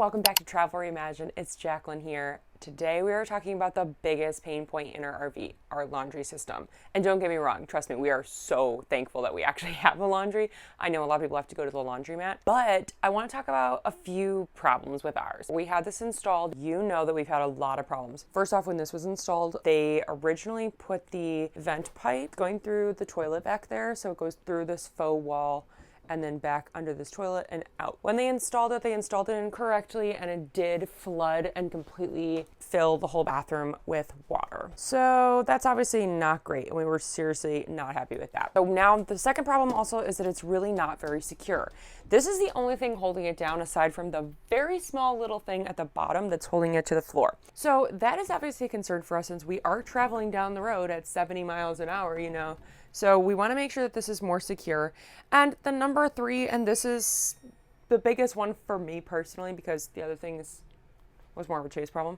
welcome back to Travel Reimagined. It's Jacqueline here. Today we are talking about the biggest pain point in our RV, our laundry system. And don't get me wrong, trust me, we are so thankful that we actually have a laundry. I know a lot of people have to go to the laundromat, but I want to talk about a few problems with ours. We had this installed. You know that we've had a lot of problems. First off, when this was installed, they originally put the vent pipe going through the toilet back there, so it goes through this faux wall and then back under this toilet and out. When they installed it incorrectly, and it did flood and completely fill the whole bathroom with water. So that's obviously not great, and we were seriously not happy with that. So now the second problem also is that it's really not very secure. This is the only thing holding it down aside from the very small little thing at the bottom that's holding it to the floor. So that is obviously a concern for us since we are traveling down the road at 70 miles an hour, you know. So we want to make sure that this is more secure. And the number 3, and this is the biggest one for me personally because the other thing was more of a Chase problem.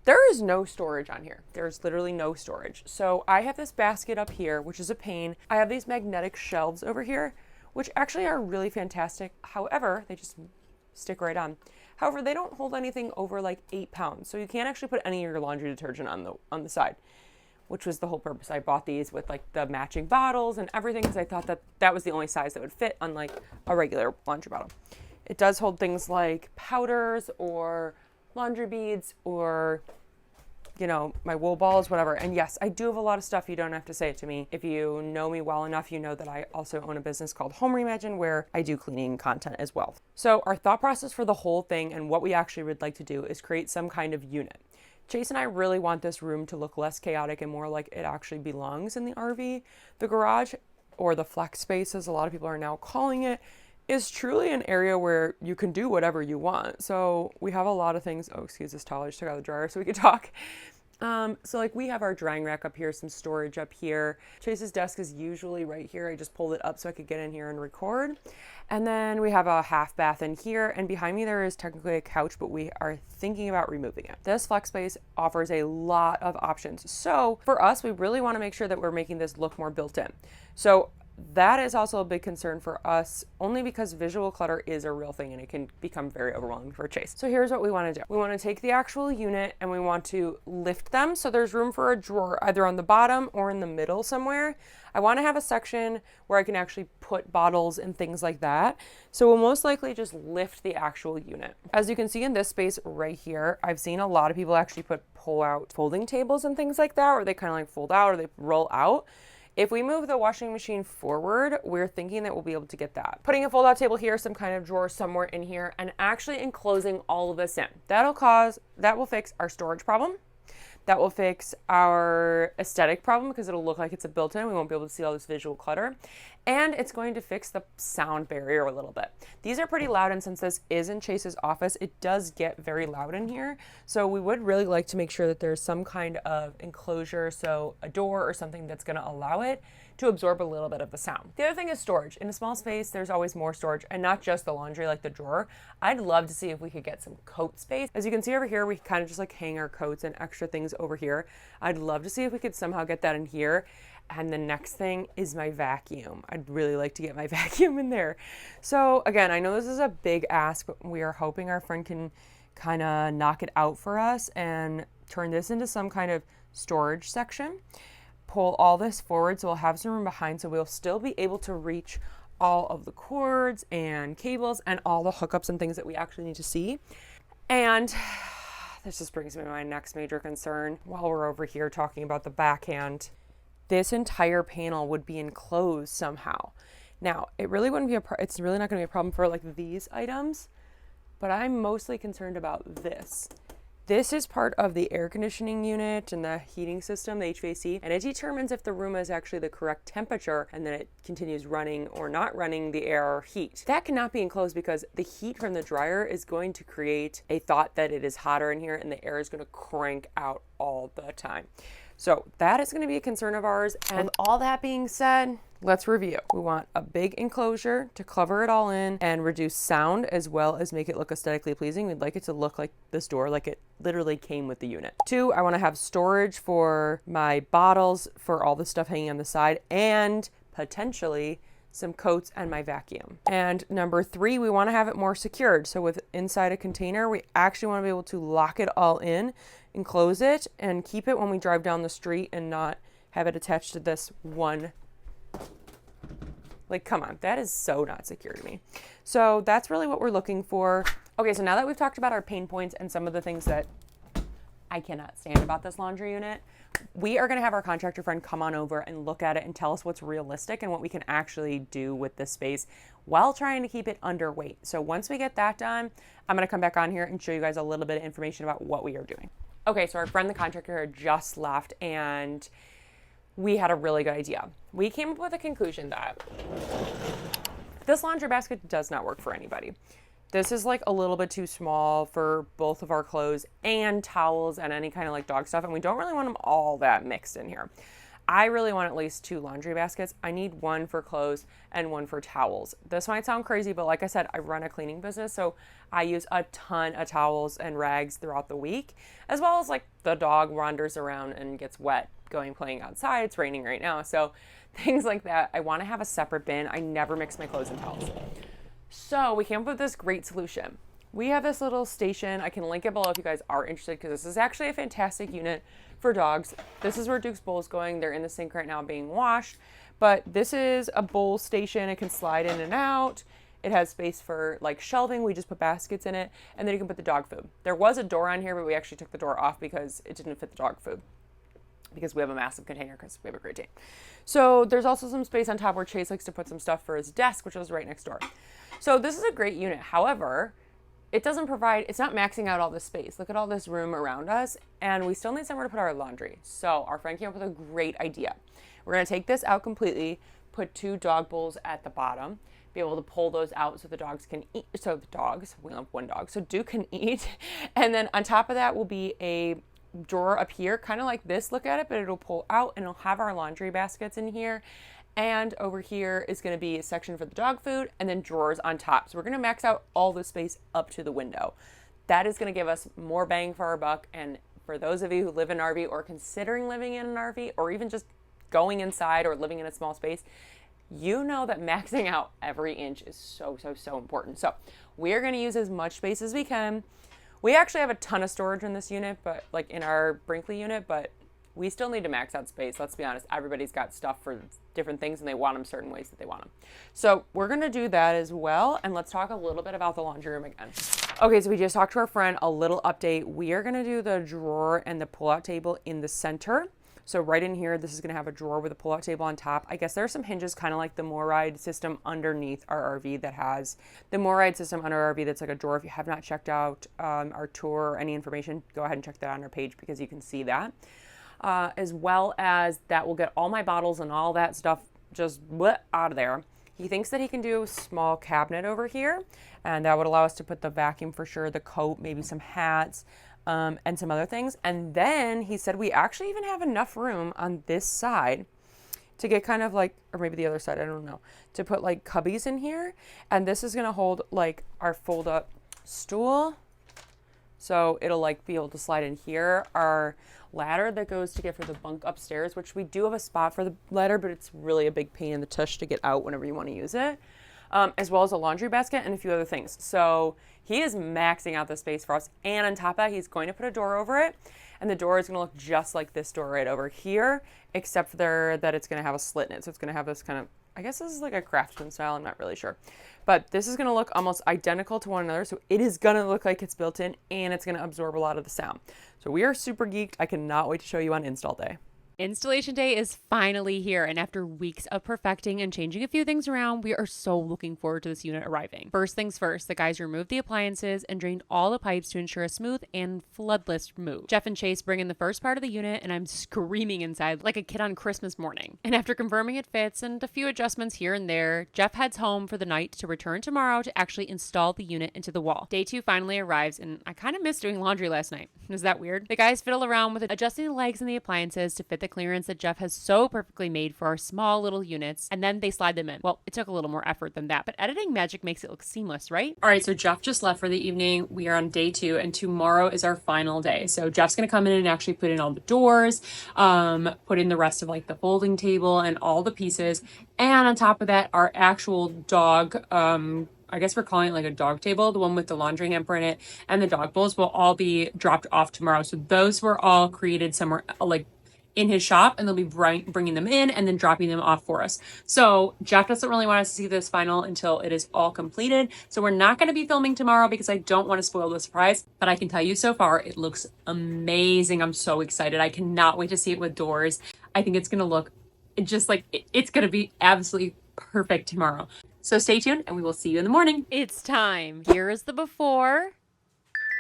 There is no storage on here. There's literally no storage. So I have this basket up here, which is a pain. I have these magnetic shelves over here, which actually are really fantastic. However, they just stick right on. However, they don't hold anything over like 8 pounds. So you can't actually put any of your laundry detergent on the side, which was the whole purpose. I bought these with like the matching bottles and everything because I thought that that was the only size that would fit, unlike a regular laundry bottle. It does hold things like powders or laundry beads or, you know, my wool balls, whatever. And yes, I do have a lot of stuff. You don't have to say it to me. If you know me well enough, you know that I also own a business called Home Reimagined where I do cleaning content as well. So our thought process for the whole thing and what we actually would like to do is create some kind of unit. Chase and I really want this room to look less chaotic and more like it actually belongs in the RV. The garage, or the flex space as a lot of people are now calling it, is truly an area where you can do whatever you want. So we have a lot of things. Oh, excuse this towel, I just took out the dryer so we could talk. So like we have our drying rack up here, some storage up here. Chase's desk is usually right here. I just pulled it up so I could get in here and record. And then we have a half bath in here, and behind me there is technically a couch, but we are thinking about removing it. This flex space offers a lot of options. So for us, we really want to make sure that we're making this look more built in. So that is also a big concern for us, only because visual clutter is a real thing and it can become very overwhelming for Chase. So here's what we want to do. We want to take the actual unit and we want to lift them so there's room for a drawer either on the bottom or in the middle somewhere. I want to have a section where I can actually put bottles and things like that. So we'll most likely just lift the actual unit. As you can see in this space right here, I've seen a lot of people actually pull out folding tables and things like that, or they kind of like fold out or they roll out. If we move the washing machine forward, we're thinking that we'll be able to get that. Putting a fold-out table here, some kind of drawer somewhere in here, and actually enclosing all of this in. That will fix our storage problem. That will fix our aesthetic problem because it'll look like it's a built-in. We won't be able to see all this visual clutter. And it's going to fix the sound barrier a little bit. These are pretty loud, and since this is in Chase's office, it does get very loud in here. So we would really like to make sure that there's some kind of enclosure, so a door or something that's going to allow it to absorb a little bit of the sound. The other thing is storage. In a small space, there's always more storage, and not just the laundry, like the drawer. I'd love to see if we could get some coat space. As you can see over here, we kind of just like hang our coats and extra things over here. I'd love to see if we could somehow get that in here. And the next thing is my vacuum. I'd really like to get my vacuum in there. So again, I know this is a big ask, but we are hoping our friend can kind of knock it out for us and turn this into some kind of storage section. Pull all this forward so we'll have some room behind so we'll still be able to reach all of the cords and cables and all the hookups and things that we actually need to see. And this just brings me to my next major concern while we're over here talking about the backhand. This entire panel would be enclosed somehow. Now, it really wouldn't be it's really not going to be a problem for like these items, but I'm mostly concerned about this. This is part of the air conditioning unit and the heating system, the HVAC, and it determines if the room is actually the correct temperature and then it continues running or not running the air or heat. That cannot be enclosed because the heat from the dryer is going to create a thought that it is hotter in here and the air is going to crank out all the time. So that is going to be a concern of ours. And with all that being said, let's review. We want a big enclosure to cover it all in and reduce sound as well as make it look aesthetically pleasing. We'd like it to look like this door, like it literally came with the unit. 2, I want to have storage for my bottles for all the stuff hanging on the side and potentially some coats, and my vacuum. And number 3, we want to have it more secured. So with inside a container, we actually want to be able to lock it all in and close it and keep it when we drive down the street and not have it attached to this one. Like, come on, that is so not secure to me. So that's really what we're looking for. Okay, so now that we've talked about our pain points and some of the things that I cannot stand about this laundry unit, we are gonna have our contractor friend come on over and look at it and tell us what's realistic and what we can actually do with this space while trying to keep it underweight. So once we get that done, I'm gonna come back on here and show you guys a little bit of information about what we are doing. Okay, so our friend, the contractor, just left and we had a really good idea. We came up with a conclusion that this laundry basket does not work for anybody. This is like a little bit too small for both of our clothes and towels and any kind of like dog stuff. And we don't really want them all that mixed in here. I really want at least 2 laundry baskets. I need one for clothes and one for towels. This might sound crazy, but like I said, I run a cleaning business. So I use a ton of towels and rags throughout the week, as well as like the dog wanders around and gets wet going playing outside. It's raining right now. So things like that. I want to have a separate bin. I never mix my clothes and towels. So we came up with this great solution. We have this little station. I can link it below if you guys are interested, because this is actually a fantastic unit for dogs. This is where Duke's bowl is going. They're in the sink right now being washed, but this is a bowl station. It can slide in and out. It has space for like shelving. We just put baskets in it, and then you can put the dog food. There was a door on here, but we actually took the door off because it didn't fit the dog food, because we have a massive container because we have a great team. So there's also some space on top where Chase likes to put some stuff for his desk, which is right next door. So this is a great unit. However, it doesn't provide, it's not maxing out all this space. Look at all this room around us, and we still need somewhere to put our laundry. So our friend came up with a great idea. We're gonna take this out completely, put 2 dog bowls at the bottom, be able to pull those out so the dogs can eat, so the dogs, we only have 1 dog, so Duke can eat. And then on top of that will be a drawer up here, kind of like this, look at it, but it'll pull out and it'll have our laundry baskets in here. And over here is going to be a section for the dog food and then drawers on top. So we're going to max out all the space up to the window. That is going to give us more bang for our buck. And for those of you who live in an RV or considering living in an RV or even just going inside or living in a small space, you know that maxing out every inch is so important. So we are going to use as much space as we can. We actually have a ton of storage in this unit, but like in our Brinkley unit, but we still need to max out space. Let's be honest. Everybody's got stuff for different things and they want them certain ways that they want them. So we're going to do that as well. And let's talk a little bit about the laundry room again. Okay, so we just talked to our friend, a little update. We are going to do the drawer and the pull-out table in the center. So right in here, this is going to have a drawer with a pull-out table on top. I guess there are some hinges kind of like the MAKEOVER system underneath our RV that has the MAKEOVER system under our RV that's like a drawer. If you have not checked out our tour or any information, go ahead and check that on our page because you can see that. As well as that will get all my bottles and all that stuff just out of there. He thinks that he can do a small cabinet over here, and that would allow us to put the vacuum for sure, the coat, maybe some hats, and some other things. And then he said we actually even have enough room on this side to get kind of like, or maybe the other side, I don't know, to put like cubbies in here. And this is gonna hold like our fold up stool. So it'll like be able to slide in here. Our ladder that goes to get for the bunk upstairs, which we do have a spot for the ladder, but it's really a big pain in the tush to get out whenever you want to use it. As well as a laundry basket and a few other things. So he is maxing out the space for us. And on top of that, he's going to put a door over it. And the door is going to look just like this door right over here, except for that it's going to have a slit in it. So it's going to have this kind of, I guess this is like a craftsman style. I'm not really sure. But this is going to look almost identical to one another. So it is going to look like it's built in and it's going to absorb a lot of the sound. So we are super geeked. I cannot wait to show you on install day. Installation day is finally here, and after weeks of perfecting and changing a few things around, we are so looking forward to this unit arriving. First things first, the guys removed the appliances and drained all the pipes to ensure a smooth and floodless move. Jeff and Chase bring in the first part of the unit, and I'm screaming inside like a kid on Christmas morning. And after confirming it fits and a few adjustments here and there, Jeff heads home for the night to return tomorrow to actually install the unit into the wall. Day 2 finally arrives, and I kind of missed doing laundry last night. Is that weird? The guys fiddle around with adjusting the legs and the appliances to fit the clearance that Jeff has so perfectly made for our small little units, and then they slide them in. Well, it took a little more effort than that, but editing magic makes it look seamless, right? All right, so Jeff just left for the evening. We are on day 2, and tomorrow is our final day. So Jeff's gonna come in and actually put in all the doors, put in the rest of like the folding table and all the pieces. And on top of that, our actual dog, I guess we're calling it like a dog table, the one with the laundry hamper in it, and the dog bowls will all be dropped off tomorrow. So those were all created somewhere like in his shop, and they'll be bringing them in and then dropping them off for us. So Jeff doesn't really want us to see this final until it is all completed. So we're not going to be filming tomorrow because I don't want to spoil the surprise, but I can tell you so far, it looks amazing. I'm so excited. I cannot wait to see it with doors. I think it's going to look just like it's going to be absolutely perfect tomorrow. So stay tuned and we will see you in the morning. It's time. Here is the before.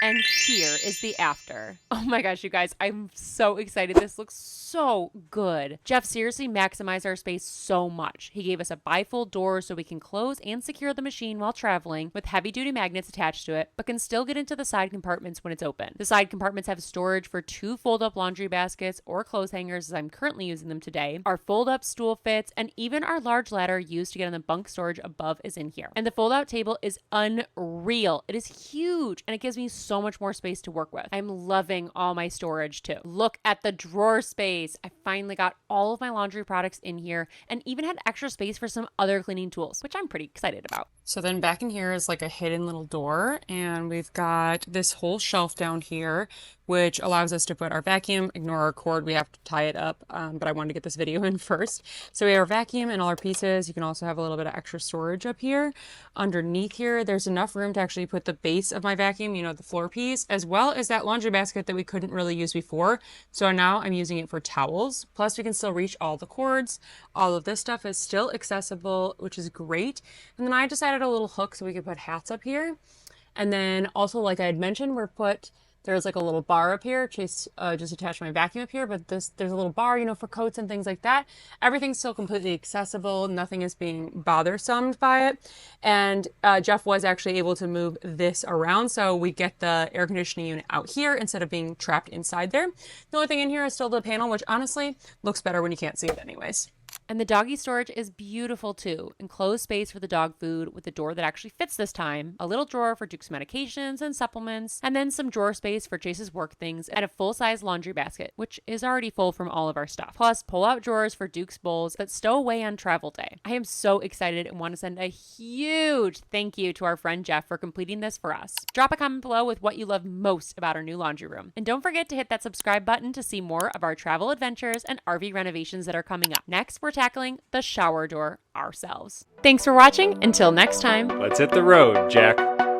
And here is the after. Oh my gosh, you guys, I'm so excited. This looks so good. Jeff seriously maximized our space so much. He gave us a bifold door so we can close and secure the machine while traveling with heavy duty magnets attached to it, but can still get into the side compartments when it's open. The side compartments have storage for 2 fold-up laundry baskets or clothes hangers, as I'm currently using them today. Our fold-up stool fits, and even our large ladder used to get on the bunk storage above is in here. And the fold-out table is unreal. It is huge, and it gives me so much more space to work with. I'm loving all my storage too. Look at the drawer space. I finally got all of my laundry products in here and even had extra space for some other cleaning tools, which I'm pretty excited about. So then back in here is like a hidden little door, and we've got this whole shelf down here, which allows us to put our vacuum. Ignore our cord, we have to tie it up, but I wanted to get this video in first. So we have our vacuum and all our pieces. You can also have a little bit of extra storage up here. Underneath here, there's enough room to actually put the base of my vacuum, you know, the floor piece, as well as that laundry basket that we couldn't really use before. So now I'm using it for towels. Plus we can still reach all the cords. All of this stuff is still accessible, which is great. And then I just added a little hook so we could put hats up here. And then also, like I had mentioned, there's like a little bar up here, just attach my vacuum up here, but there's a little bar, you know, for coats and things like that. Everything's still completely accessible. Nothing is being bothersome by it. And Jeff was actually able to move this around, so we get the air conditioning unit out here instead of being trapped inside there. The only thing in here is still the panel, which honestly looks better when you can't see it anyways. And the doggy storage is beautiful too. Enclosed space for the dog food with a door that actually fits this time, a little drawer for Duke's medications and supplements, and then some drawer space for Chase's work things, and a full-size laundry basket, which is already full from all of our stuff. Plus, pull-out drawers for Duke's bowls that stow away on travel day. I am so excited and want to send a huge thank you to our friend Jeff for completing this for us. Drop a comment below with what you love most about our new laundry room. And don't forget to hit that subscribe button to see more of our travel adventures and RV renovations that are coming up. Next, we're tackling the shower door ourselves. Thanks for watching. Until next time. Let's hit the road, Jack.